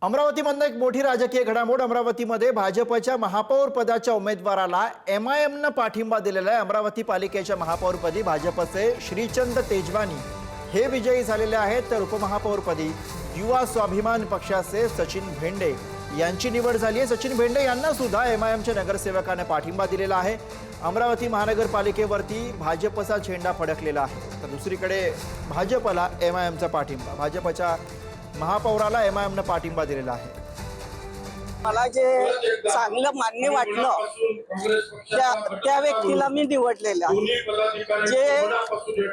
अमरावतीमधनं एक मोठी राजकीय घडामोड। अमरावतीमध्ये भाजपच्या महापौर पदाच्या उमेदवाराला एमआयएमनं पाठिंबा दिलेला आहे। अमरावती पालिकेच्या महापौरपदी भाजपचे श्रीचंद तेजवानी हे विजयी झालेले आहेत, तर उपमहापौरपदी युवा स्वाभिमान पक्षाचे सचिन भेंडे यांची निवड झाली आहे। सचिन भेंडे यांना सुद्धा एमआयएमच्या नगरसेवकाने पाठिंबा दिलेला आहे। अमरावती महानगरपालिकेवरती भाजपचा झेंडा फडकलेला आहे, तर दुसरीकडे भाजपला एमआयएमचा पाठिंबा, भाजपच्या महापौराला एमआयएमनं पाठिंबा दिलेला आहे। मला जे चांगलं मान्य वाटलं त्या व्यक्तीला मी निवडलेलं आहे। जे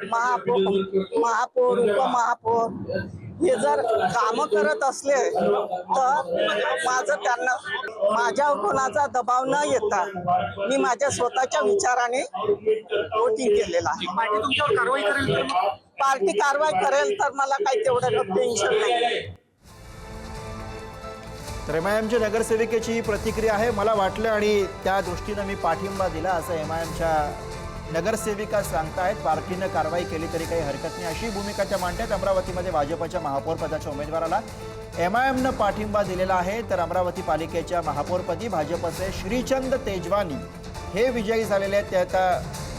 महापौर उपमहापौर हे जर काम करत असले तर माझं त्यांना माझ्यावर कोणाचा दबाव न येता मी माझ्या स्वतःच्या विचाराने वोटिंग केलेलं आहे। पार्टी कारवाई करेल तर मला काही तेवढं टेन्शन नाही। तर एमआयएमच्या नगरसेविकेची ही प्रतिक्रिया आहे। मला वाटलं आणि त्या दृष्टीनं मी पाठिंबा दिला असं एमआयएमच्या नगरसेविका सांगतायत। पार्टीनं कारवाई केली तरी काही हरकत नाही अशी भूमिका त्या मांडतात। अमरावतीमध्ये भाजपच्या महापौर पदाच्या उमेदवाराला एमआयएमनं पाठिंबा दिलेला आहे, तर अमरावती पालिकेच्या महापौरपदी भाजपचे श्रीचंद तेजवानी हे विजयी झालेले आहेत, ते आता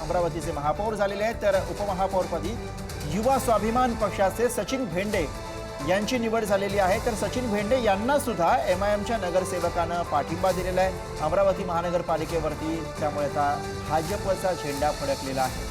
अमरावतीचे महापौर झालेले आहेत। तर उपमहापौरपदी युवा स्वाभिमान पक्षाचे सचिन भेंडे यांची निवड झालेली आहे, तर सचिन भेंडे यांना सुद्धा एमआयएमच्या नगरसेवकानं पाठिंबा दिलेला आहे। अमरावती महानगरपालिकेवरती त्यामुळे आता भाजपचा झेंडा फडकलेला आहे।